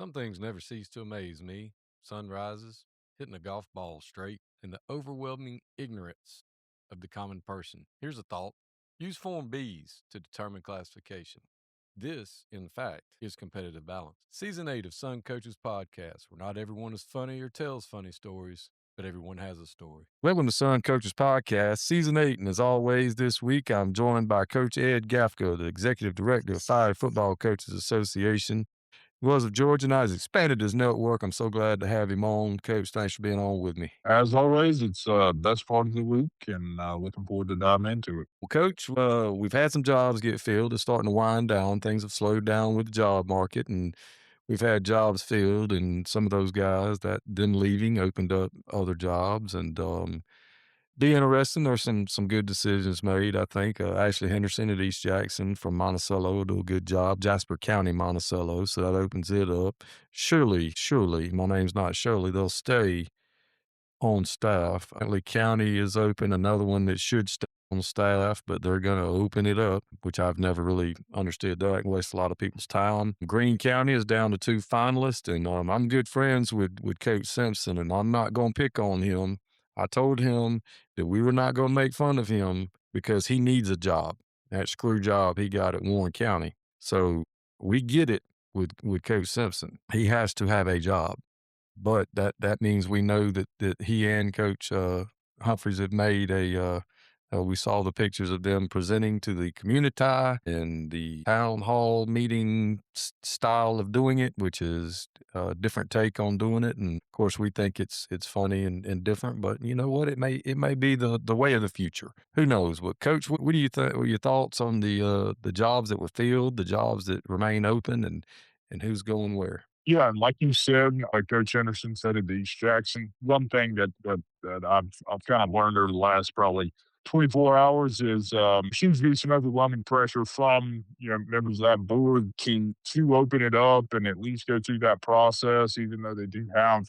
Some things never cease to amaze me: sunrises, hitting a golf ball straight, and the overwhelming ignorance of the common person. Here's a thought: use Form Bs to determine classification. This, in fact, is competitive balance. Season 8 of Sun Coaches Podcast, where not everyone is funny or tells funny stories, but everyone has a story. Welcome to Sun Coaches Podcast, Season 8. And as always, this week I'm joined by Coach Ed Gaffca, the Executive Director of Fire Football Coaches Association. He was of Georgia, and has expanded his network. I'm so glad to have him on. Coach, thanks for being on with me. As always, it's best part of the week, and looking forward to diving into it. Well, Coach, we've had some jobs get filled. It's starting to wind down. Things have slowed down with the job market, and we've had jobs filled, and some of those guys that then leaving opened up other jobs, and be interesting. There's some good decisions made, I think. Ashley Henderson at East Jackson from Monticello will do a good job. Jasper County, Monticello, so that opens it up. Surely, my name's not Shirley. They'll stay on staff. Bentley County is open, another one that should stay on staff, but they're going to open it up, which I've never really understood that. It wastes a lot of people's time. Greene County is down to 2 finalists, and I'm good friends with Coach Simpson, and I'm not going to pick on him. I told him that we were not going to make fun of him because he needs a job. That screw job he got at Warren County. So we get it with Coach Simpson. He has to have a job. But that means we know that he and Coach, Humphreys have made we saw the pictures of them presenting to the community and the town hall meeting style of doing it, which is a different take on doing it. And of course, we think it's funny and different, but you know what? It may be the way of the future. Who knows? But Coach, what do you think? What are your thoughts on the jobs that were filled, the jobs that remain open, and who's going where? Yeah, and like you said, like Coach Henderson said at East Jackson, one thing that I've kind of learned over the last probably 24 hours is seems to be some overwhelming pressure from members of that board to open it up and at least go through that process, even though they do have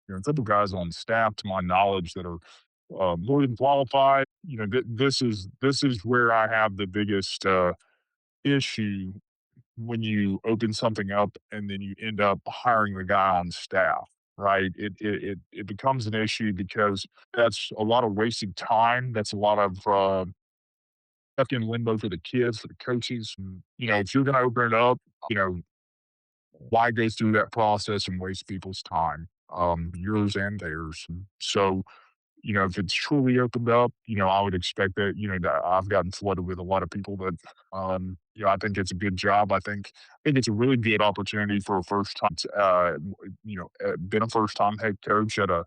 a couple guys on staff, to my knowledge, that are more than qualified. This is where I have the biggest issue when you open something up and then you end up hiring the guy on staff, right? It becomes an issue because that's a lot of wasted time. That's a lot of stuck in limbo for the kids, for the coaches. And, if you're going to open it up, you know, why go through that process and waste people's time, yours and theirs? So if it's truly opened up, I would expect that, that I've gotten flooded with a lot of people that, I think it's a good job. I think it's a really good opportunity for a first time, been a first time head coach at a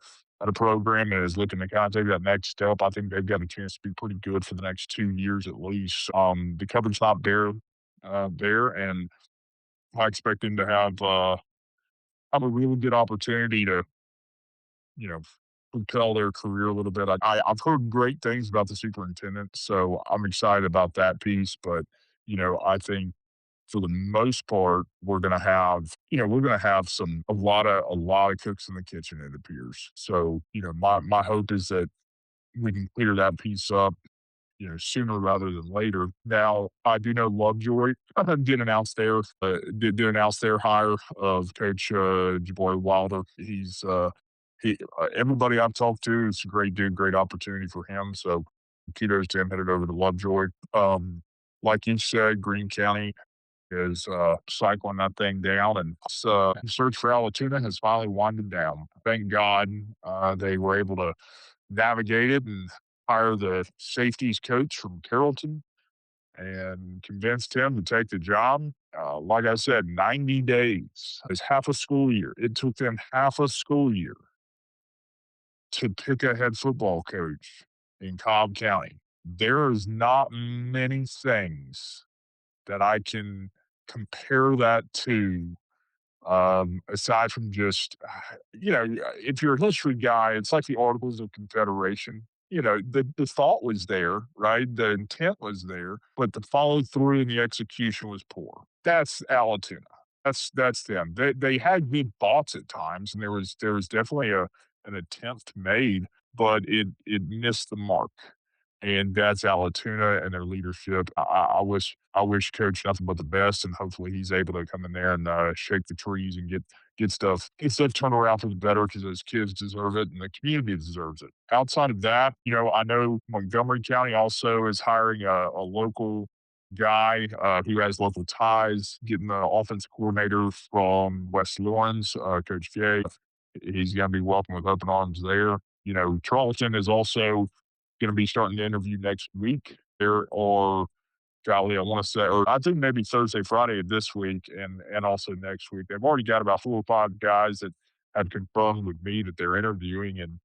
program and is looking to kind of take that next step. I think they've got a chance to be pretty good for the next 2 years at least. The coverage not there, and I expect them to have a really good opportunity to you know, propel their career a little bit. I've heard great things about the superintendent, so I'm excited about that piece. But I think for the most part, we're gonna have a lot of cooks in the kitchen. It appears. So my hope is that we can clear that piece up. Sooner rather than later. Now, I do know Lovejoy did announce their hire of Coach Jabari Wilder. Everybody I've talked to, it's a great dude, great opportunity for him. So kudos to him headed over to Lovejoy. Like you said, Greene County is cycling that thing down, and search for Alatoona has finally winded down. Thank God they were able to navigate it and hire the safeties coach from Carrollton and convinced him to take the job. Like I said, 90 days is half a school year. It took them half a school year to pick a head football coach in Cobb County. There is not many things that I can compare that to, aside from just, if you're a history guy, it's like the Articles of Confederation. The thought was there, right? The intent was there, but the follow through and the execution was poor. That's Alatoona. That's them. They had good thoughts at times, and there was definitely an attempt made, but it missed the mark. and that's Alatoona and their leadership. I wish Coach nothing but the best, and hopefully he's able to come in there and shake the trees and get stuff turned around for the better because those kids deserve it and the community deserves it. Outside of that, I know Montgomery County also is hiring a local guy who has local ties, getting the offense coordinator from West Lawrence, Coach Jay. He's going to be welcome with open arms there. Charleston is also going to be starting to interview next week. There are, golly, I want to say, or I think maybe Thursday, Friday of this week, and also next week. They've already got about 4 or 5 guys that have confirmed with me that they're interviewing, and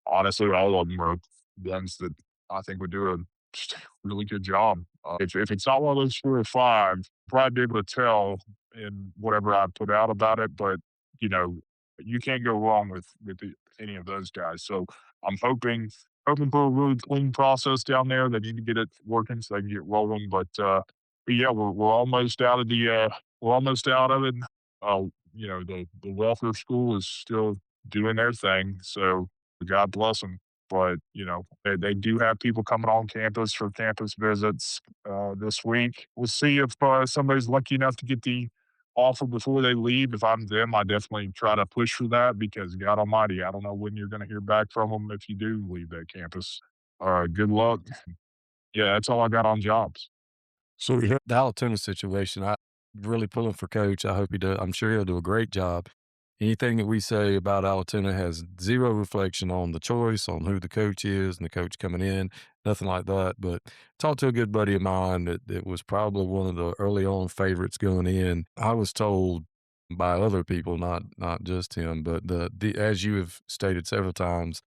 honestly, all of them are ones that I think would do a just a really good job. If it's not one of those 4 or 5, probably be able to tell in whatever I put out about it. But you know, you can't go wrong with any of those guys. So I'm hoping for a really clean process down there. They need to get it working so they can get rolling. But yeah, we're almost out of we're almost out of it. The welfare school is still doing their thing, so God bless them. But they do have people coming on campus for campus visits this week. We'll see if somebody's lucky enough to get the offer before they leave. If I'm them, I definitely try to push for that because God Almighty, I don't know when you're going to hear back from them if you do leave that campus. Good luck. Yeah, that's all I got on jobs. So yeah, the Alatoona situation, I really pulling for coach. I hope he does. I'm sure he'll do a great job. Anything that we say about Alatoona has zero reflection on the choice, on who the coach is and the coach coming in, nothing like that. But talked to a good buddy of mine that was probably one of the early on favorites going in. I was told by other people, not just him, but the as you have stated several times,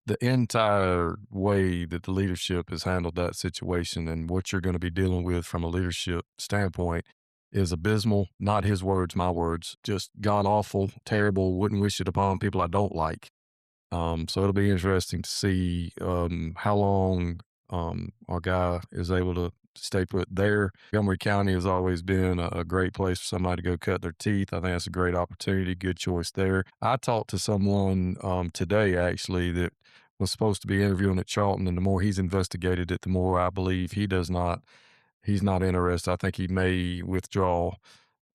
the entire way that the leadership has handled that situation and what you're going to be dealing with from a leadership standpoint is abysmal. Not his words, my words. Just god awful, terrible. Wouldn't wish it upon people I don't like. So it'll be interesting to see how long our guy is able to stay put there. Montgomery County has always been a great place for somebody to go cut their teeth. I think that's a great opportunity, good choice there. I talked to someone today actually that was supposed to be interviewing at Charlton, and the more he's investigated it, the more I believe he's not interested. I think he may withdraw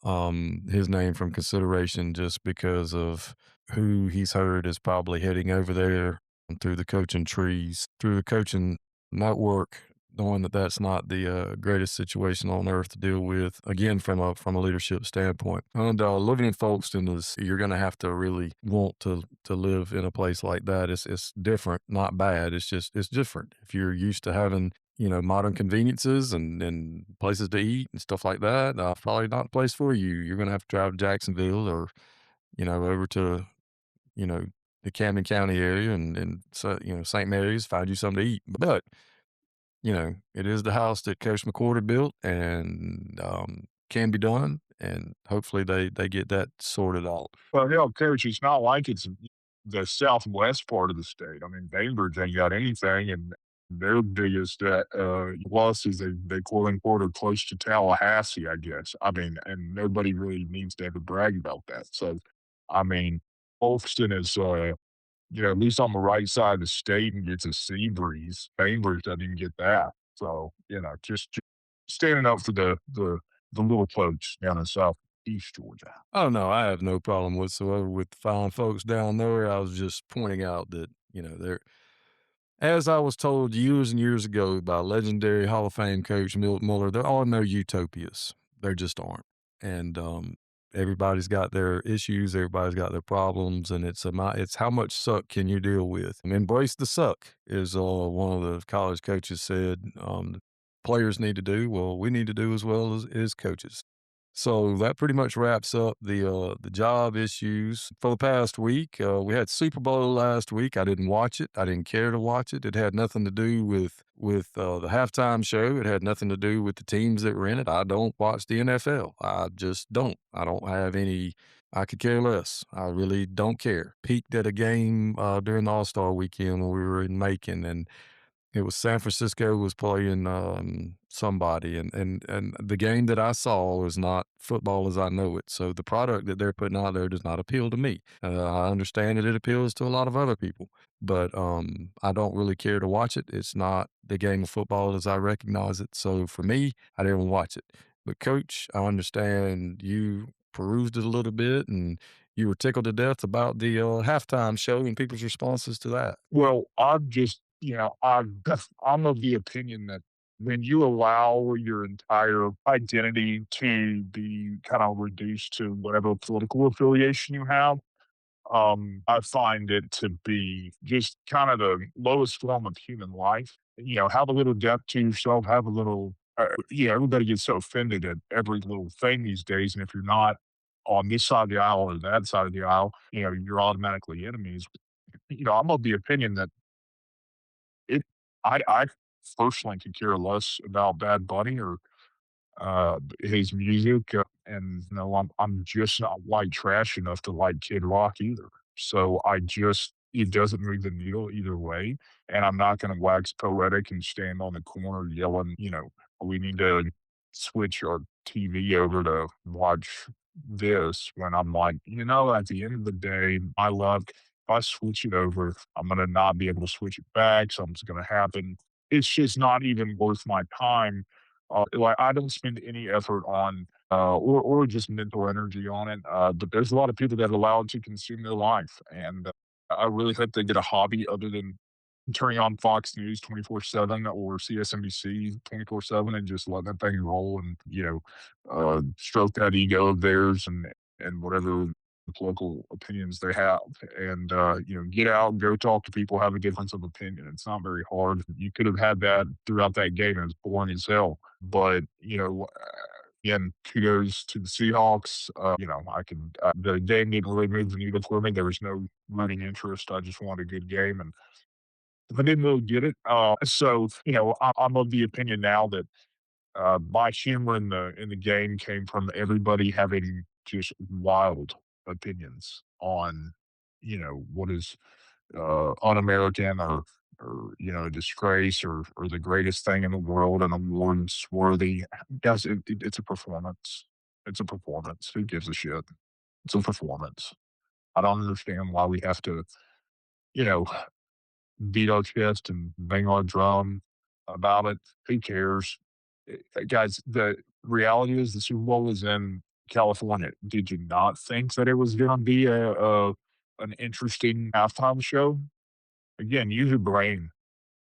his name from consideration just because of who he's heard is probably heading over there through the coaching trees, through the coaching network, knowing that that's not the greatest situation on earth to deal with. Again, from a leadership standpoint, and living in Folkestone is you're going to have to really want to live in a place like that. It's different, not bad. It's different. If you're used to having modern conveniences and places to eat and stuff like that, probably not the place for you. You're gonna have to drive to Jacksonville or, over to, you know, the Camden County area and so, St. Mary's, find you something to eat. But, it is the house that Coach McCordy built and can be done. And hopefully they get that sorted out. Well, hell, coach, it's not like it's the southwest part of the state. I mean, Bainbridge ain't got anything, and their biggest loss is they quote unquote are close to Tallahassee, I guess. I mean, and nobody really needs to ever brag about that. So, I mean, Folkestone is, at least on the right side of the state and gets a sea breeze. Bainbridge doesn't even get that. So, just standing up for the little folks down in southeast Georgia. Oh, no, I have no problem whatsoever with the fine folks down there. I was just pointing out that, they're as I was told years and years ago by legendary Hall of Fame coach Milt Muller, there are no utopias. There just aren't. And everybody's got their issues, everybody's got their problems, and it's how much suck can you deal with. And embrace the suck is one of the college coaches said. Players need to do. Well, we need to do as well as coaches. So that pretty much wraps up the job issues for the past week. We had Super Bowl last week. I didn't watch it. I didn't care to watch it. It had nothing to do with the halftime show. It had nothing to do with the teams that were in it. I don't watch the NFL. I just don't. I don't have any. I could care less. I really don't care. Peaked at a game during the All Star weekend when we were in Macon, and It was San Francisco was playing, somebody, and the game that I saw was not football as I know it, so the product that they're putting out there does not appeal to me. I understand that it appeals to a lot of other people, but, I don't really care to watch it. It's not the game of football as I recognize it, so for me, I didn't watch it. But coach, I understand you perused it a little bit, and you were tickled to death about the, halftime show and people's responses to that. Well, I'm just, I'm of the opinion that when you allow your entire identity to be kind of reduced to whatever political affiliation you have, I find it to be just kind of the lowest form of human life. Have a little depth to yourself, have a little, everybody gets so offended at every little thing these days. And if you're not on this side of the aisle or that side of the aisle, you're automatically enemies. I'm of the opinion that it, I personally could care less about Bad Bunny or his music, and, I'm just not white trash enough to like Kid Rock either. So it doesn't move the needle either way, and I'm not gonna wax poetic and stand on the corner yelling, "We need to switch our TV over to watch this," when I'm like, at the end of the day, my luck, if I switch it over, I'm gonna not be able to switch it back, something's gonna happen. It's just not even worth my time. Like, I don't spend any effort on, or just mental energy on it, but there's a lot of people that allow it to consume their life, and, I really hope they get a hobby other than turning on Fox News 24/7 or CSNBC 24/7 and just let that thing roll and, stroke that ego of theirs and whatever political opinions they have. And, get out, go talk to people, have a difference of opinion. It's not very hard. You could have had that throughout that game. It was boring as hell. But, again, kudos to the Seahawks. The game didn't really move the needle for me. There was no rooting interest. I just wanted a good game. And I didn't really get it. I'm of the opinion now that my humor in the game came from everybody having just wild opinions on, what is un-American or a disgrace or the greatest thing in the world and awards worthy. Guys, it's a performance. It's a performance. Who gives a shit? It's a performance. I don't understand why we have to, you know, beat our chest and bang our drum about it. Who cares? Guys, the reality is the Super Bowl is in California. Did you not think that it was going to be a an interesting halftime show? Again, use your brain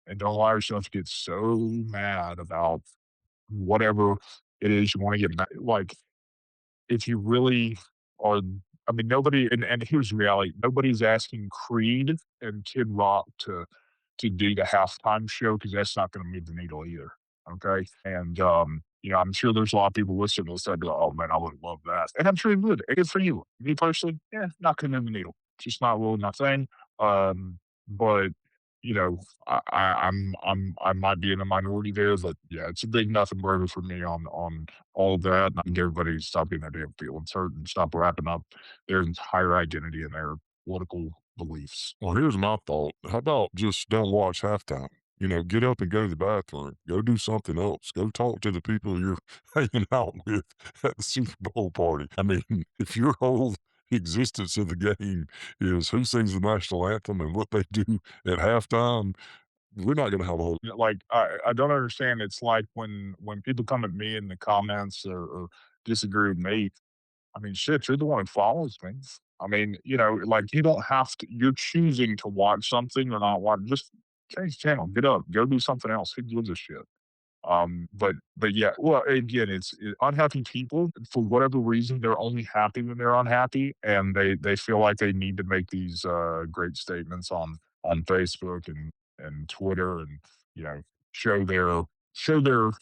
and don't allow yourself to get so mad about whatever it is you want to get mad. Like, if you really are, I mean, nobody, and here's the reality: nobody's asking Creed and Kid Rock to do the halftime show because that's not going to move the needle either. Okay, and I'm sure there's a lot of people listening to this that go, "Oh man, I would love that," and I'm sure you would. Good for you. Me personally, yeah, not going to move the needle. Just not really not saying. But you know, I might be in a minority there, but yeah, it's a big nothing burger for me on all of that. And I think everybody stop getting their damn feelings hurt and stop wrapping up their entire identity in their political beliefs. Well, here's my thought. How about just don't watch halftime? Get up and go to the bathroom. Go do something else. Go talk to the people you're hanging out with at the Super Bowl party. I mean, if your whole existence of the game is who sings the national anthem and what they do at halftime, we're not going to have a whole. Like, I don't understand. It's like when people come at me in the comments or disagree with me. I mean, shit, you're the one who follows me. I mean, like, you don't have to. You're choosing to watch something or not watch. Just change channel. Get up. Go do something else. Who gives a shit? But yeah, well, again, unhappy people for whatever reason, they're only happy when they're unhappy, and they feel like they need to make these great statements on Facebook and Twitter, and you know, show their show their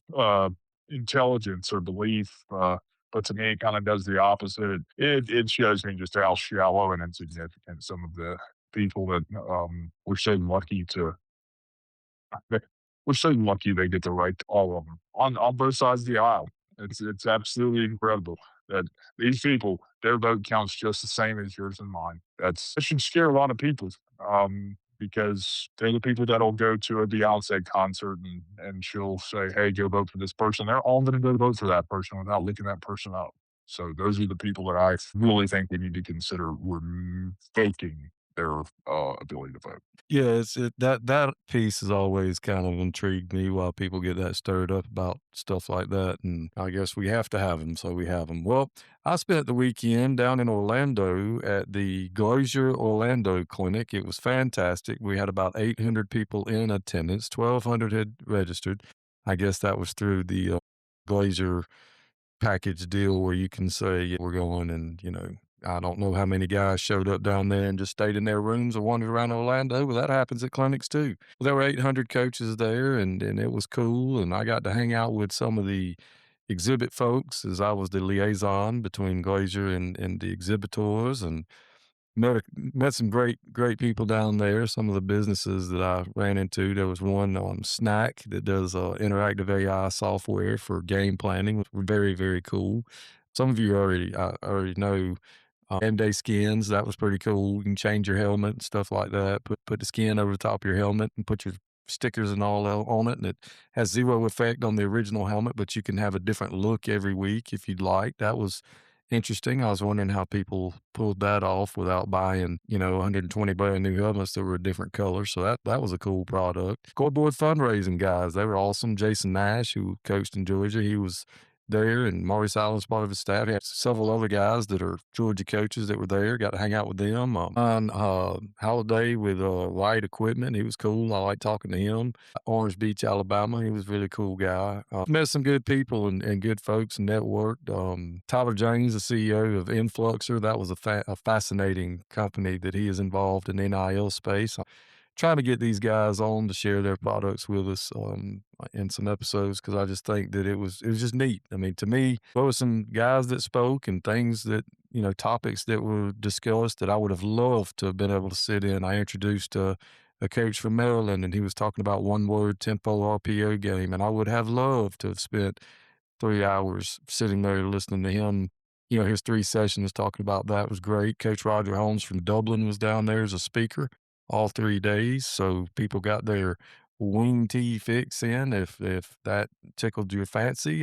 intelligence or belief. But to me, it kind of does the opposite. It shows me just how shallow and insignificant some of the people that we're so lucky to they we're so lucky they get to write all of them on both sides of the aisle. It's absolutely incredible that these people, their vote counts just the same as yours and mine. That should scare a lot of people. because they're the people that'll go to a Beyonce concert and she'll say, "Hey, go vote for this person." They're all going to go vote for that person without looking that person up. So those are the people that I really think we need to consider revoking their ability to vote. Yeah, that piece has always kind of intrigued me why people get that stirred up about stuff like that, and I guess we have to have them, so we have them. Well, I spent the weekend down in Orlando at the Glacier Orlando Clinic. It was fantastic. We had about 800 people in attendance, 1,200 had registered. I guess that was through the Glacier package deal where you can say, "Yeah, we're going," and, I don't know how many guys showed up down there and just stayed in their rooms or wandered around Orlando, but that happens at clinics too. Well, there were 800 coaches there, and it was cool, and I got to hang out with some of the exhibit folks as I was the liaison between Glacier and the exhibitors, and met some great people down there. Some of the businesses that I ran into, there was one, Snack, that does, interactive AI software for game planning, which were very cool. Some of you already know, M-Day skins, that was pretty cool. You can change your helmet and stuff like that, put the skin over the top of your helmet and put your stickers and all on it, and it has 0 effect on the original helmet, but you can have a different look every week if you'd like. That was interesting. I was wondering how people pulled that off without buying, 120 brand new helmets that were a different color. So that was a cool product. Scoreboard fundraising guys, they were awesome. Jason Nash, who coached in Georgia, he was there, and Maurice Allen's part of his staff. He had several other guys that are Georgia coaches that were there. Got to hang out with them. On Holiday with Light Equipment, he was cool. I like talking to him. Orange Beach, Alabama. He was a really cool guy. Met some good people and good folks and networked. Tyler James, the CEO of Influxer, that was a fascinating company that he is involved in NIL space. Trying to get these guys on to share their products with us in some episodes because I just think that it was just neat. I mean, to me, there were some guys that spoke and things that topics that were discussed that I would have loved to have been able to sit in. I introduced a coach from Maryland, and he was talking about one word tempo RPO game, and I would have loved to have spent 3 hours sitting there listening to him. His 3 sessions talking about that was great. Coach Roger Holmes from Dublin was down there as a speaker all 3 days. So people got their wing tee fix in if that tickled your fancy.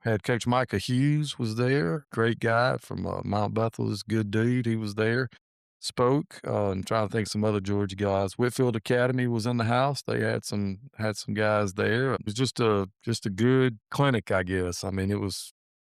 Had Coach Micah Hughes was there, great guy from Mount Bethel's, good dude. He was there, spoke. And trying to think some other Georgia guys. Whitfield Academy was in the house. They had some guys there. It was just a good clinic, I guess. I mean, it was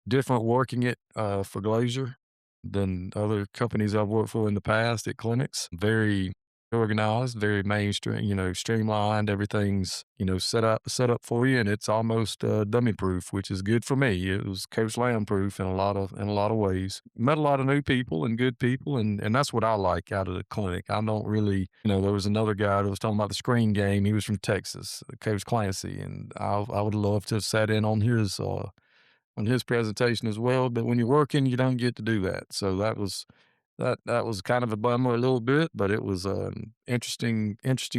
different working it for Glazier than other companies I've worked for in the past at clinics. Very organized, very mainstream, streamlined. Everything's, set up for you, and it's almost dummy proof, which is good for me. It was Coach Lamb proof in a lot of ways. Met a lot of new people and good people, and that's what I like out of the clinic. I don't really, there was another guy that was talking about the screen game. He was from Texas, Coach Clancy, and I would love to have sat in on his presentation as well. But when you're working, you don't get to do that. So that was kind of a bummer a little bit, but it was an interesting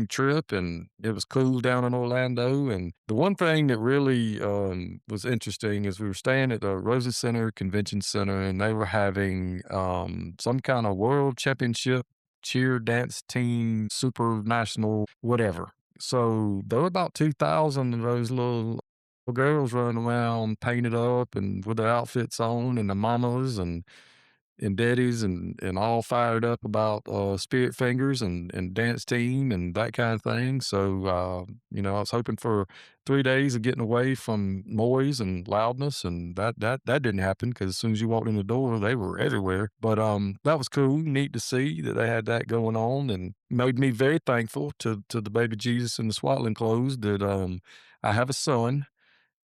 trip, and it was cool down in Orlando. And the one thing that really was interesting is we were staying at the Rosa Center Convention Center, and they were having some kind of world championship cheer dance team, super national, whatever. So there were about 2,000 of those little girls running around painted up and with their outfits on, and the mamas and daddies and all fired up about Spirit Fingers and dance team and that kind of thing. So I was hoping for 3 days of getting away from noise and loudness, and that didn't happen because as soon as you walked in the door, they were everywhere. But that was cool, neat to see that they had that going on, and made me very thankful to the baby Jesus in the swaddling clothes that I have a son,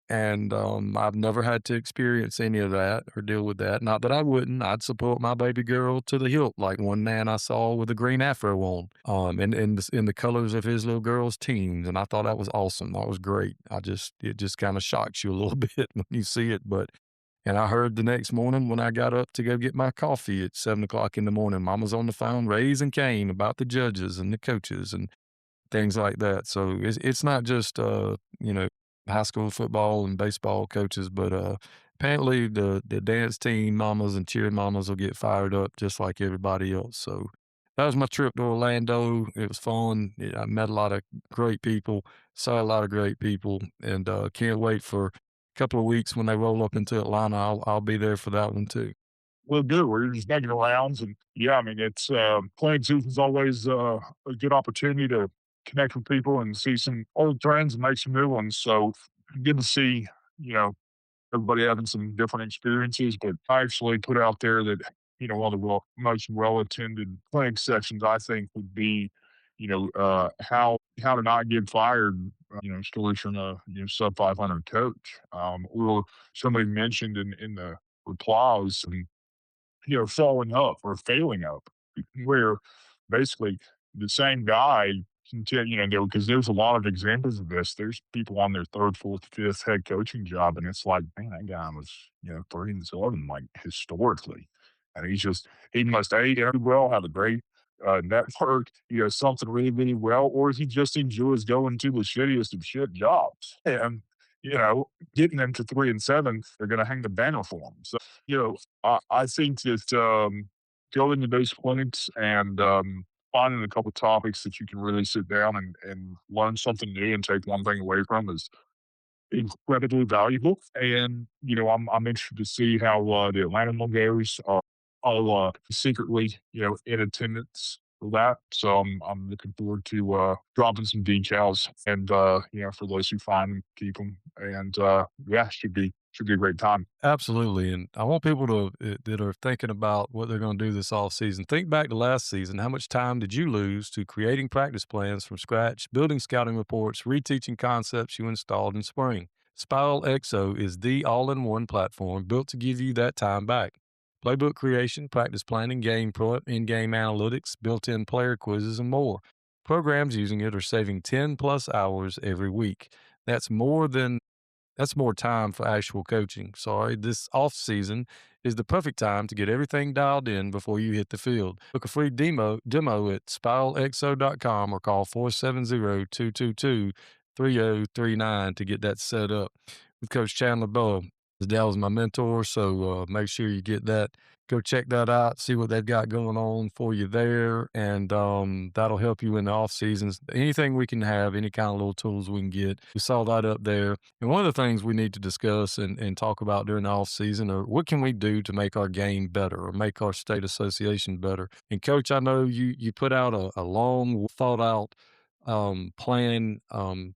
and I've never had to experience any of that or deal with that. Not that I wouldn't. I'd support my baby girl to the hilt, like one man I saw with a green afro on, in the colors of his little girl's teams, and I thought that was awesome. That was great. It just kind of shocks you a little bit when you see it, and I heard the next morning when I got up to go get my coffee at 7 o'clock in the morning, Mama's on the phone raising Cain about the judges and the coaches and things like that. So it's not just high school football and baseball coaches, but apparently the dance team mamas and cheer mamas will get fired up just like everybody else. So That was my trip to Orlando. It was fun. I met a lot of great people, saw a lot of great people, and can't wait for a couple of weeks when they roll up into Atlanta. I'll be there for that one too. Well, good. We're just making the rounds, and yeah, I mean, it's playing season is always a good opportunity to connect with people and see some old friends and make some new ones. So good to see, you know, everybody having some different experiences. But I actually put out there that, one of the most well attended playing sections I think would be, how to not get fired. Stories from a sub 500 coach. Or somebody mentioned in the replies, following up or failing up, where basically the same guy continue, because there's a lot of examples of this. There's people on their third, fourth, fifth head coaching job, and it's like, man, that guy was, 3-7, like historically. And he must do well, have a great network, something really, really well, or he just enjoys going to the shittiest of shit jobs. And, getting them to 3-7, they're going to hang the banner for him. So, I think that going to those clinics and finding a couple topics that you can really sit down and learn something new and take one thing away from is incredibly valuable. And I'm interested to see how the Atlanta Mongoose are all secretly in attendance for that. So I'm looking forward to dropping some decals and for those who find them, keep them. And yeah, should be a great time. Absolutely, and I want people to that are thinking about what they're going to do this off season. Think back to last season. How much time did you lose to creating practice plans from scratch, building scouting reports, reteaching concepts you installed in spring? Spiral XO is the all-in-one platform built to give you that time back. Playbook creation, practice planning, game prep, in-game analytics, built-in player quizzes, and more. Programs using it are saving 10 plus hours every week. That's more than that's more time for actual coaching. Sorry, this off season is the perfect time to get everything dialed in before you hit the field. Book a free demo at spiralxo.com or call 470-222-3039 to get that set up. With Coach Chandler Bow. His dad was my mentor, so make sure you get that. Go check that out, see what they've got going on for you there, and that'll help you in the off seasons. Anything we can have, any kind of little tools we can get. We saw that up there. And one of the things we need to discuss and talk about during the off season are what can we do to make our game better or make our state association better. And coach, I know you put out a long thought out plan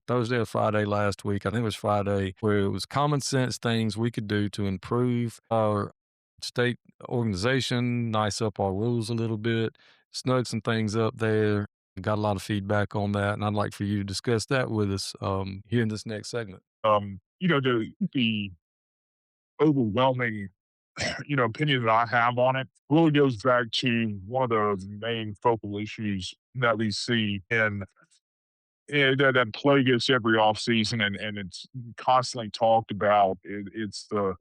Thursday or Friday last week. I think it was Friday, where it was common sense things we could do to improve our state organization, nice up our rules a little bit, snug some things up there. Got a lot of feedback on that, and I'd like for you to discuss that with us here in this next segment. The overwhelming, opinion that I have on it really goes back to one of the main focal issues that we see that plague us every offseason, and it's constantly talked about. It's the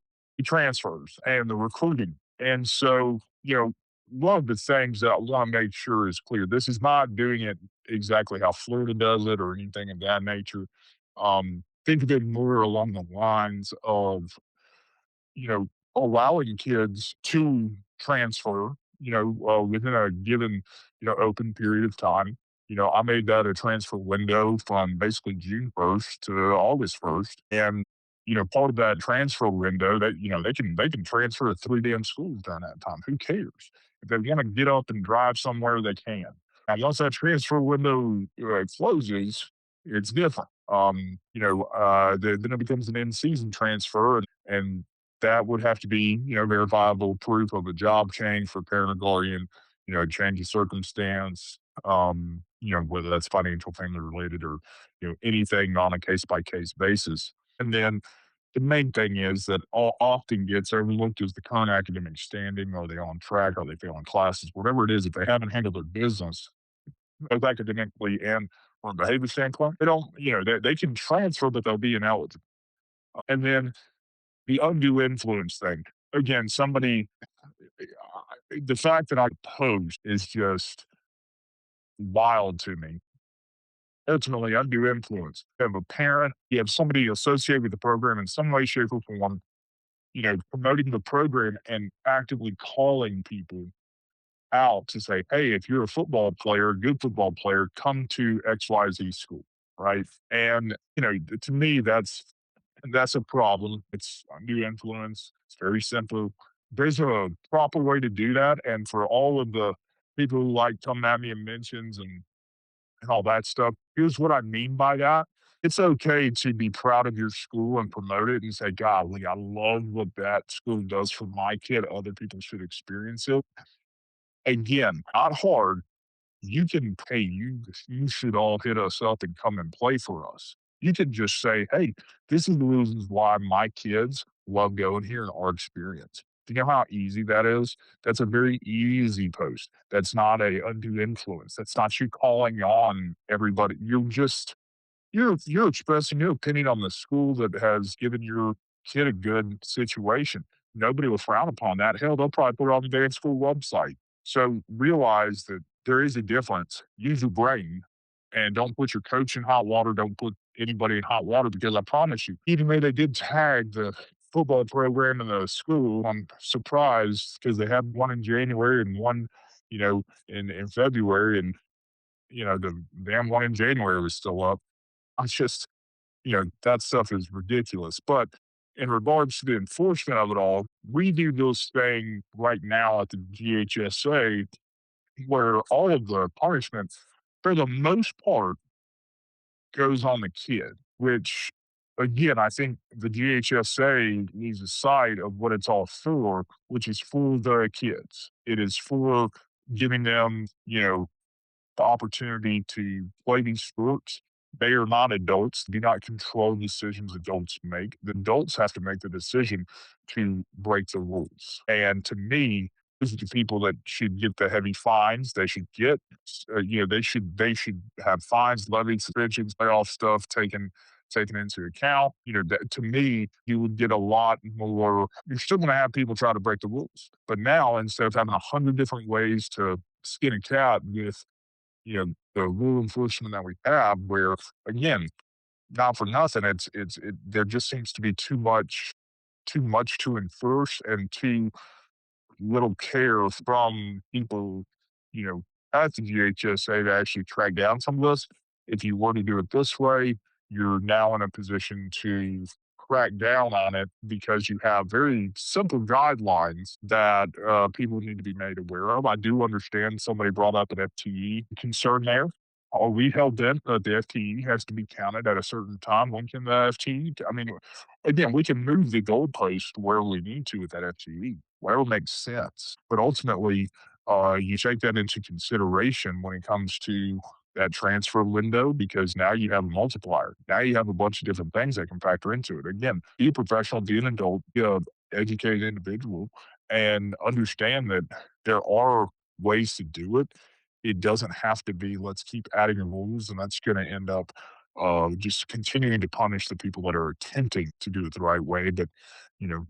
transfers and the recruiting. And so, one of the things that I want to make sure is clear, this is not doing it exactly how Florida does it or anything of that nature. Think of it more along the lines of allowing kids to transfer, within a given, open period of time. I made that a transfer window from basically June 1st to August 1st. And, part of that transfer window that, they can transfer to 3 damn schools during that time. Who cares? If they want to get up and drive somewhere, they can. Now, once that transfer window closes, it's different. Then it becomes an in-season transfer, and that would have to be, verifiable proof of a job change for parent or guardian, change of circumstance, whether that's financial, family related, or, anything on a case by case basis. And then the main thing is that often gets overlooked is the current academic standing. Are they on track? Are they failing classes? Whatever it is, if they haven't handled their business, both academically and from a behavior standpoint, they don't, they can transfer, but they'll be ineligible. And then the undue influence thing. Again, the fact that I post is just wild to me. Ultimately, undue influence. You have a parent, you have somebody associated with the program in some way, shape, or form, promoting the program and actively calling people out to say, hey, if you're a football player, a good football player, come to XYZ school, right? And to me, that's a problem. It's undue influence. It's very simple. There's a proper way to do that. And for all of the people who like come at me and mentions and all that stuff, here's what I mean by that. It's okay to be proud of your school and promote it and say, golly, I love what that school does for my kid. Other people should experience it. Again, not hard, you can pay you should all hit us up and come and play for us. You can just say, "Hey, this is the reasons why my kids love going here and our experience." Do you know how easy that is? That's a very easy post. That's not a undue influence. That's not you calling on everybody. You're expressing your opinion on the school that has given your kid a good situation. Nobody will frown upon that. Hell, they'll probably put it on their school website. So realize that there is a difference. Use your brain and don't put your coach in hot water. Don't put anybody in hot water because I promise you, even though they did tag the football program in the school, I'm surprised because they had one in January and one, in February, and the damn one in January was still up. I just that stuff is ridiculous. But in regards to the enforcement of it all, we do this thing right now at the GHSA where all of the punishment, for the most part, goes on the kid, which again, I think the GHSA needs a side of what it's all for, which is for the kids. It is for giving them, the opportunity to play these sports. They are not adults, do not control decisions adults make. The adults have to make the decision to break the rules. And to me, these are the people that should get the heavy fines. They should get, they should have fines, levies, suspensions, layoff stuff taken into account. To me, you would get a lot more. You're still going to have people try to break the rules, but now instead of having 100 different ways to skin a cat with the rule enforcement that we have where again, not for nothing, there just seems to be too much to enforce and too little care from people, you know, at the GHSA to actually track down some of this. If you were to do it this way, you're now in a position to crack down on it because you have very simple guidelines that people need to be made aware of. I do understand somebody brought up an FTE concern there. Are we held bent that the FTE has to be counted at a certain time? When can the FTE? I mean, again, we can move the goalpost where we need to with that FTE, wherever makes sense. But ultimately, you take that into consideration when it comes to that transfer window because now you have a multiplier. Now you have a bunch of different things that can factor into it. Again, be a professional, be an adult, be a educated individual, and understand that there are ways to do it. It doesn't have to be let's keep adding rules, and that's going to end up just continuing to punish the people that are attempting to do it the right way, but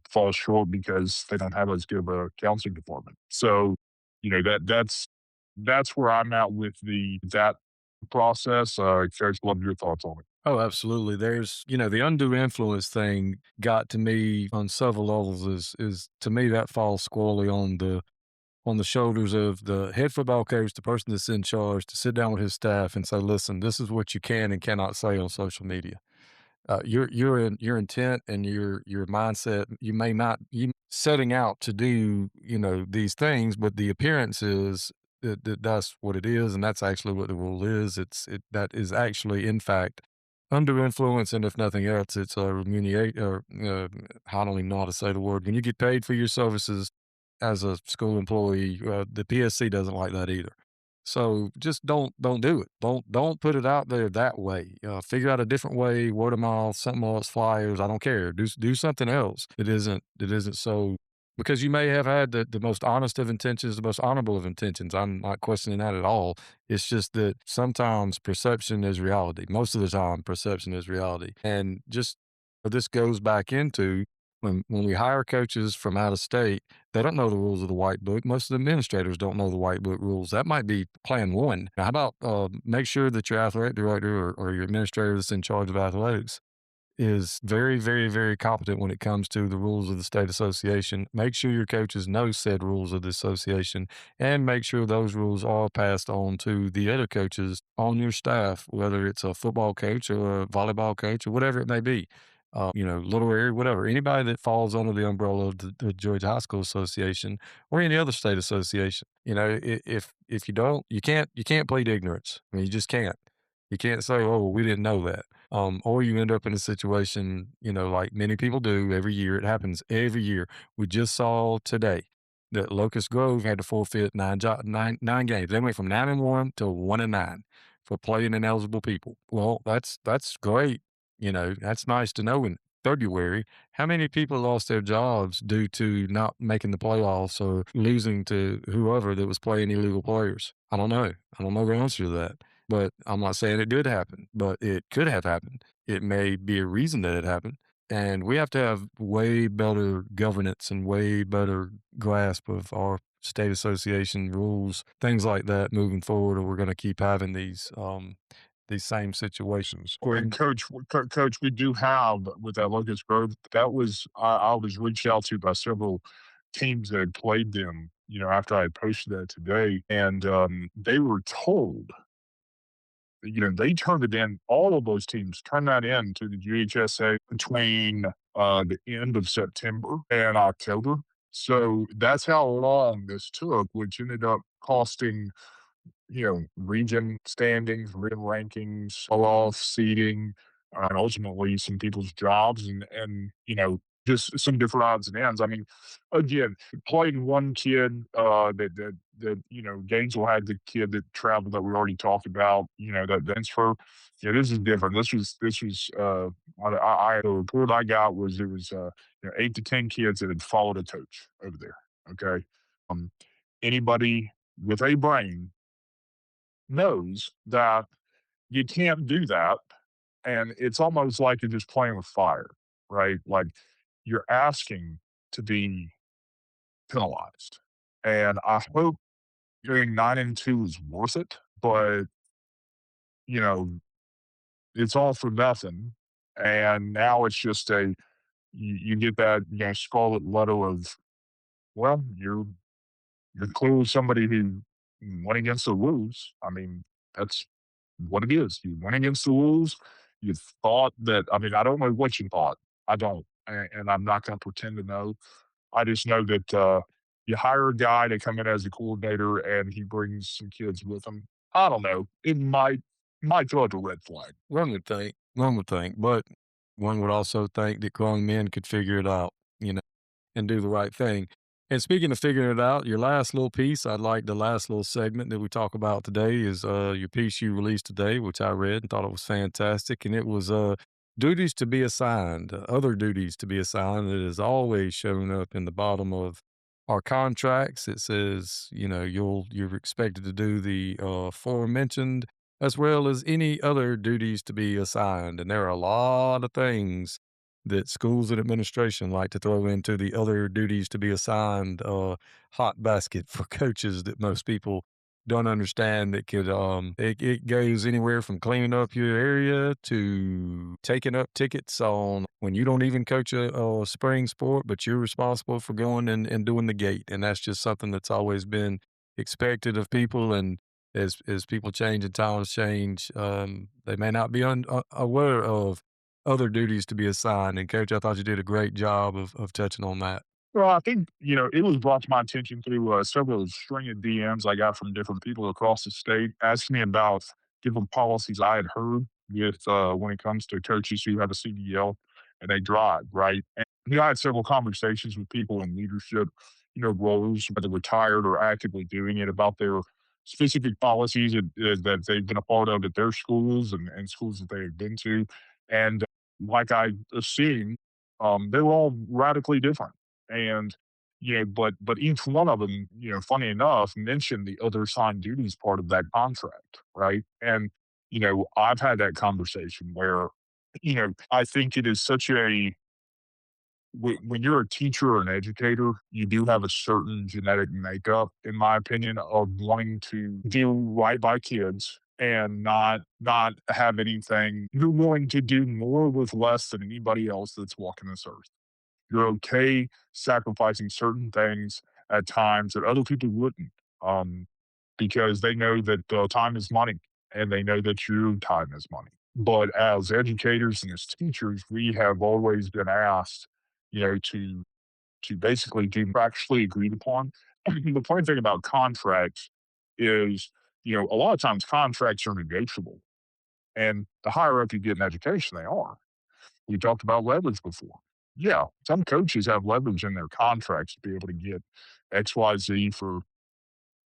fall short because they don't have as good of a counseling department. So, that's where I'm at with the that process. Curious, love your thoughts on it. Oh, absolutely. There's, the undue influence thing got to me on several levels is to me that falls squarely on the shoulders of the head football coach, the person that's in charge, to sit down with his staff and say, "Listen, this is what you can and cannot say on social media. Your intent and your mindset. You may not you setting out to do these things, but the appearance is that's what it is, and that's actually what the rule is. That is actually in fact." Under influence, and if nothing else, it's a remunerate or I don't even know how to say the word. When you get paid for your services, as a school employee, the PSC doesn't like that either. So just don't do it. Don't put it out there that way. Figure out a different way, word of mouth, something else, flyers. I don't care. Do something else that isn't so because you may have had the most honest of intentions, the most honorable of intentions. I'm not questioning that at all. It's just that sometimes perception is reality. Most of the time, perception is reality, and just this goes back into when we hire coaches from out of state, they don't know the rules of the white book. Most of the administrators don't know the white book rules. That might be plan one. Now, how about make sure that your athletic director or your administrator that's in charge of athletics is very, very, very competent when it comes to the rules of the state association. Make sure your coaches know said rules of the association and make sure those rules are passed on to the other coaches on your staff, whether it's a football coach or a volleyball coach or whatever it may be. Little area, whatever. Anybody that falls under the umbrella of the Georgia High School Association or any other state association. If you don't, you can't plead ignorance. I mean, you just can't. You can't say, "Oh, we didn't know that." Or you end up in a situation, like many people do every year. It happens every year. We just saw today that Locust Grove had to forfeit nine games. They went from 9-1 to 1-9 for playing ineligible people. Well, that's great. That's nice to know in February. How many people lost their jobs due to not making the playoffs or losing to whoever that was playing illegal players? I don't know. I don't know the answer to that. But I'm not saying it did happen, but it could have happened. It may be a reason that it happened. And we have to have way better governance and way better grasp of our state association rules, things like that moving forward, or we're going to keep having these same situations. And coach, we do have with that Locust Grove. That was I was reached out to by several teams that had played them. After I had posted that today, and they were told, they turned it in. All of those teams turned that in to the GHSA between the end of September and October. So that's how long this took, which ended up costing region standings, region rankings, playoff seeding, and ultimately some people's jobs and just some different odds and ends. I mean, again, playing one kid Gainesville had the kid that traveled that we already talked about, that transfer. Yeah, this is different. The report I got was it was 8 to 10 kids that had followed a coach over there. Okay. Um, Anybody with a brain knows that you can't do that. And it's almost like you're just playing with fire, right? Like you're asking to be penalized. And I hope doing 9-2 is worth it, but you know, it's all for nothing. And now it's just you get that scarlet letter of, well, you're clearly somebody who went against the rules. I mean, that's what it is. You went against the rules. You thought that, I mean, I don't know what you thought. I don't. And I'm not going to pretend to know. I just know that you hire a guy to come in as a coordinator and he brings some kids with him. I don't know. It might throw up a red flag. One would think, but one would also think that grown men could figure it out, and do the right thing. And speaking of figuring it out, your last little piece, I'd like the last little segment that we talk about today is your piece you released today, which I read and thought it was fantastic. And it was duties to be assigned, other duties to be assigned that has always shown up in the bottom of our contracts. It says, you're expected to do the aforementioned as well as any other duties to be assigned. And there are a lot of things that schools and administration like to throw into the other duties to be assigned hot basket for coaches that most people don't understand that could it goes anywhere from cleaning up your area to taking up tickets on when you don't even coach a spring sport but you're responsible for going and doing the gate, and that's just something that's always been expected of people. And as people change and times change, they may not be aware of other duties to be assigned. And coach, I thought you did a great job of touching on that. Well, I think, it was brought to my attention through several string of DMs I got from different people across the state asking me about different policies I had heard with when it comes to coaches who have a CDL and they drive, right? And I had several conversations with people in leadership, roles, whether retired or actively doing it, about their specific policies that they've been a part of at their schools and schools that they have been to. And like I assumed, they were all radically different. And but each one of them, funny enough, mentioned the other assigned duties part of that contract, right? And I've had that conversation where, I think it is such a when you're a teacher or an educator, you do have a certain genetic makeup, in my opinion, of wanting to do right by kids and not have anything. You're willing to do more with less than anybody else that's walking this earth. You're okay sacrificing certain things at times that other people wouldn't, um, because they know that time is money, and they know that your time is money. But as educators and as teachers, we have always been asked, to basically do actually agreed upon. The funny thing about contracts is, a lot of times contracts are negotiable, and the higher up you get in education, they are. We talked about leverage before. Yeah, some coaches have leverage in their contracts to be able to get XYZ for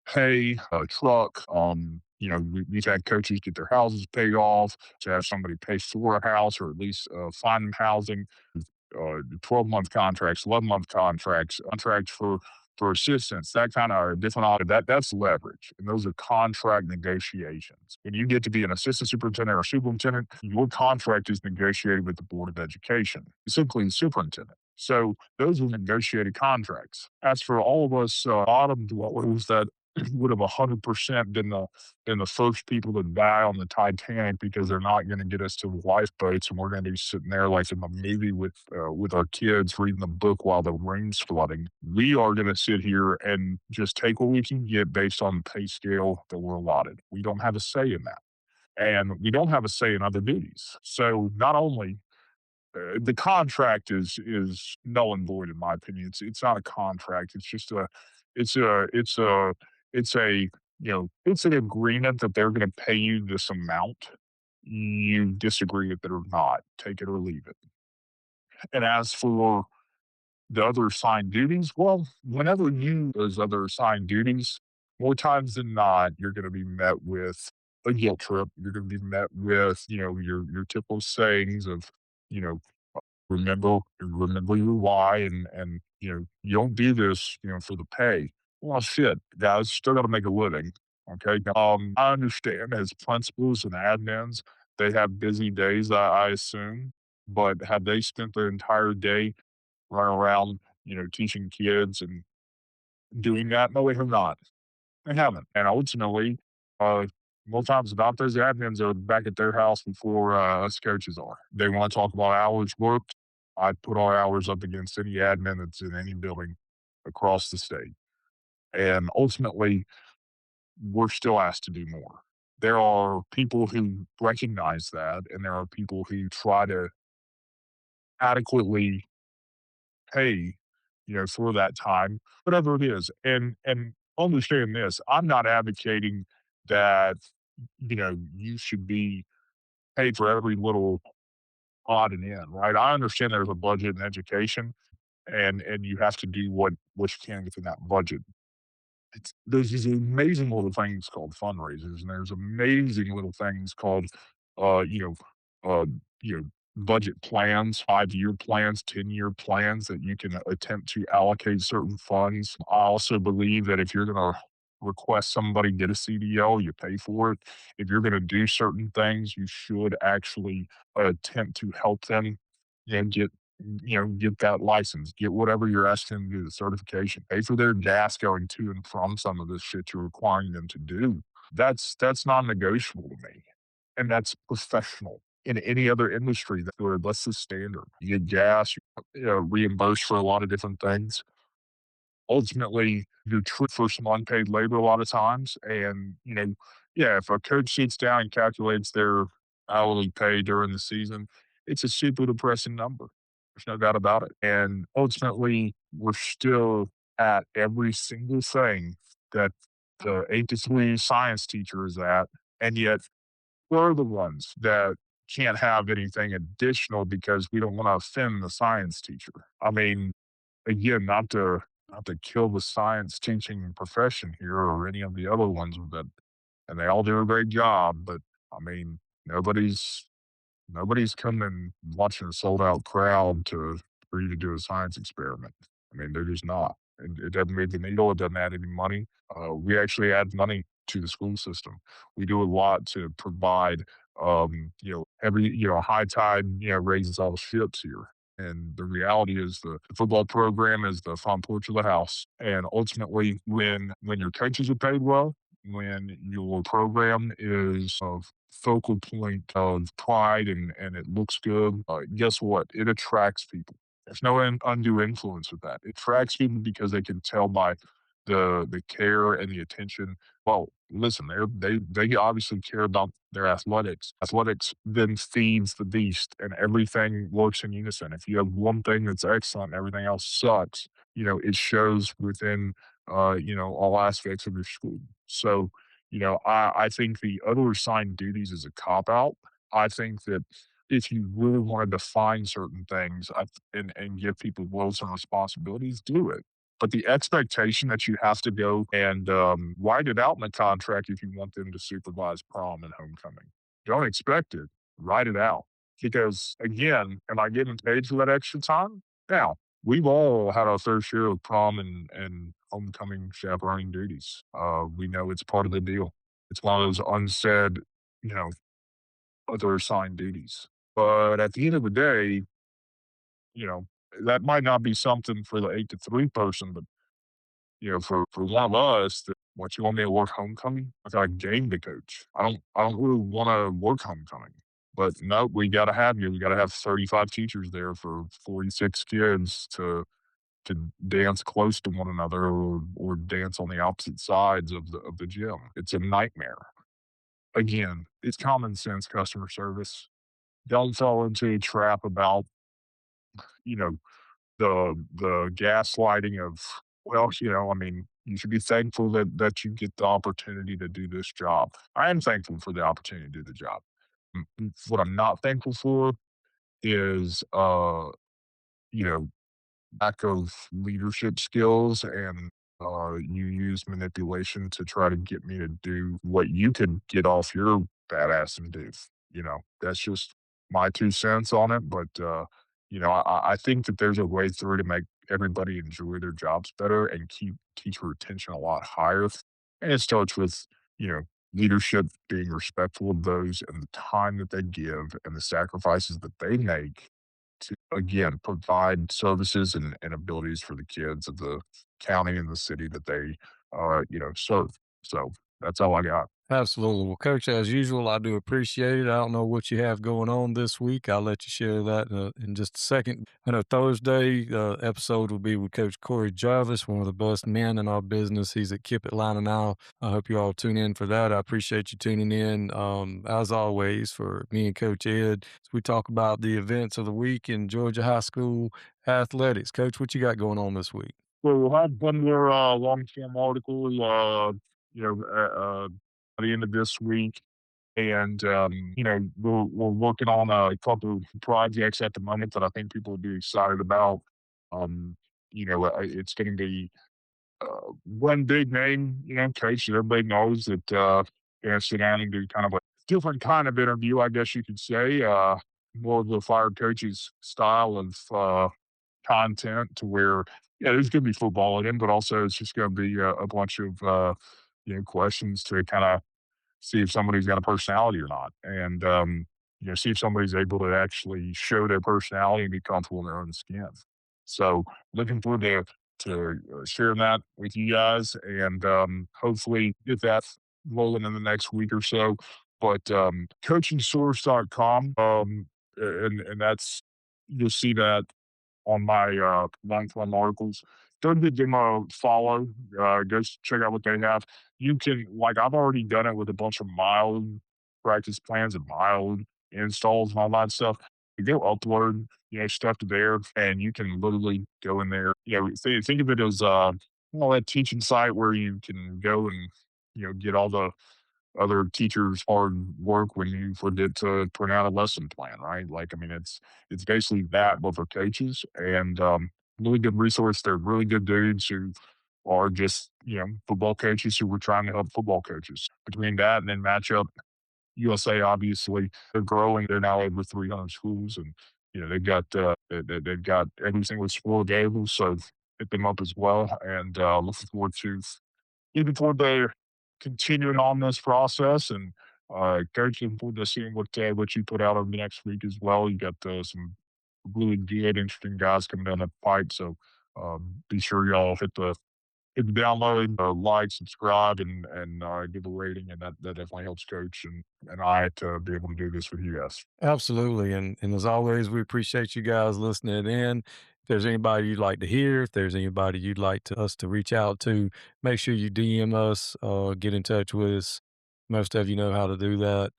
pay, a truck. We've had coaches get their houses paid off, to have somebody pay for a house or at least find them housing. 12-month contracts, 11-month contracts, contracts for assistants, that kind of different audit, that's leverage. And those are contract negotiations. When you get to be an assistant superintendent or superintendent, your contract is negotiated with the Board of Education, simply the superintendent. So those are negotiated contracts. As for all of us bottom dwellers that would have 100% been the first people to die on the Titanic because they're not going to get us to the lifeboats, and we're going to be sitting there like in a movie with our kids reading the book while the room's flooding. We are going to sit here and just take what we can get based on the pay scale that we're allotted. We don't have a say in that, and we don't have a say in other duties. So not only the contract is null and void in my opinion. It's not a contract. It's just a it's a it's a it's a it's an agreement that they're going to pay you this amount. You disagree with it or not, take it or leave it. And as for the other assigned duties, well, whenever you those other assigned duties, more times than not, you're going to be met with a guilt trip. You're going to be met with your typical sayings of you know remember your why, and you don't do this for the pay. Well, shit, guys, still got to make a living. Okay. I understand as principals and admins, they have busy days, I assume, but have they spent their entire day running around, teaching kids and doing that? No, they have not. They haven't. And ultimately, uh, more times than not, those admins are back at their house before us coaches are. They want to talk about hours worked. I put our hours up against any admin that's in any building across the state. And ultimately, we're still asked to do more. There are people who recognize that, and there are people who try to adequately pay, for that time, whatever it is. And understand this, I'm not advocating that, you should be paid for every little odd and end, right? I understand there's a budget in education, and you have to do what you can within that budget. There's these amazing little things called fundraisers, and there's amazing little things called, uh, you know, uh, budget plans, 5-year plans, 10-year plans that you can attempt to allocate certain funds. I also believe that if you're going to request somebody get a CDL, you pay for it. If you're going to do certain things, you should actually attempt to help them and get that license, get whatever you're asking them to do, the certification, pay for their gas going to and from some of this shit you're requiring them to do. That's non-negotiable to me. And that's professional. In any other industry, that's the standard. You get gas, reimbursed for a lot of different things. Ultimately, you're treated for some unpaid labor a lot of times. And, yeah, if a coach sits down and calculates their hourly pay during the season, it's a super depressing number. There's no doubt about it. And ultimately, we're still at every single thing that the 8 to 3 science teacher is at. And yet, we're the ones that can't have anything additional because we don't want to offend the science teacher. I mean, again, not to kill the science teaching profession here or any of the other ones that, and they all do a great job, but I mean, nobody's coming watching a sold out crowd for you to do a science experiment. I mean, they're just not. It doesn't move the needle. It doesn't add any money. We actually add money to the school system. We do a lot to provide, every, high tide, raises all ships here. And the reality is the football program is the front porch of the house. And ultimately, when your coaches are paid well, when your program is a focal point of pride and it looks good, guess what? It attracts people. There's no undue influence with that. It attracts people because they can tell by the care and the attention. Well, listen, they obviously care about their athletics. Athletics then feeds the beast, and everything works in unison. If you have one thing that's excellent and everything else sucks, it shows within all aspects of your school. So, I think the other assigned duties is a cop out. I think that if you really want to define certain things and give people roles and responsibilities, do it. But the expectation that you have to go and write it out in the contract if you want them to supervise prom and homecoming. Don't expect it. Write it out. Because again, am I getting paid for that extra time? Now, we've all had our fair share of prom and homecoming chaperoning duties. We know it's part of the deal. It's one of those unsaid, you know, other assigned duties. But at the end of the day, you know, that might not be something for the 8 to 3 person, but for one of us, that what you want me to work homecoming? I got a game to coach. I don't really want to work homecoming. But no, we gotta have you. We gotta have 35 teachers there for 46 kids to dance close to one another or dance on the opposite sides of the gym. It's a nightmare. Again, it's common sense customer service. Don't fall into a trap about, you know, the gaslighting of, well, I mean, you should be thankful that you get the opportunity to do this job. I am thankful for the opportunity to do the job. What I'm not thankful for is you know, lack of leadership skills and you use manipulation to try to get me to do what you could get off your badass and do. That's just my 2 cents on it. But I think that there's a way through to make everybody enjoy their jobs better and keep teacher retention a lot higher. And it starts with, you know, leadership being respectful of those and the time that they give and the sacrifices that they make to, again, provide services and abilities for the kids of the county and the city that they, serve. So that's all I got. Absolutely. Well, Coach, as usual, I do appreciate it. I don't know what you have going on this week. I'll let you share that in just a second. I know Thursday episode will be with Coach Corey Jarvis, one of the best men in our business. He's at Kip Atlanta now. I hope you all tune in for that. I appreciate you tuning in. As always, for me and Coach Ed, as we talk about the events of the week in Georgia high school athletics. Coach, what you got going on this week? So we'll have one more long form article, you know, uh, uh, by the end of this week. And, we're working on a couple of projects at the moment that I think people will be excited about. Um, it's going to be one big name, Case. Everybody knows that, sit down and do kind of a different kind of interview, I guess you could say. More of the fire coaches style of content to where, yeah, there's going to be football in it, but also it's just going to be a bunch of, questions to kind of see if somebody's got a personality or not, and see if somebody's able to actually show their personality and be comfortable in their own skin. So, looking forward to sharing that with you guys, and hopefully get that rolling in the next week or so. But coachingsource.com, and that's you'll see that on my long-form articles. Go give them a follow. Go check out what they have. You can, like, I've already done it with a bunch of mild practice plans and mild installs and all that stuff. You go upload, stuff to there, and you can literally go in there. Think of it as that teaching site where you can go and get all the other teachers' hard work when you forget to print out a lesson plan, right? Like, I mean, it's basically that, but for coaches, and really good resource. They're really good dudes who are just football coaches who were trying to help football coaches. Between that and then match up USA, obviously, they're growing. They're now over 300 schools, and they've got every single school available. So hit them up as well, and looking forward to looking forward to continuing on this process and Coach, looking forward to seeing what you put out over the next week as well. You got some really good, interesting guys coming down the pipe. So be sure y'all hit the hit the download, like, subscribe, and give a rating, and that definitely helps Coach and I to be able to do this with you guys. Absolutely. And as always, we appreciate you guys listening in. If there's anybody you'd like to hear, if there's anybody you'd like us to reach out to, make sure you DM us, get in touch with us. Most of you know how to do that.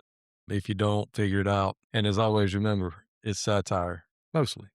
If you don't, figure it out. And as always, remember, it's satire, mostly.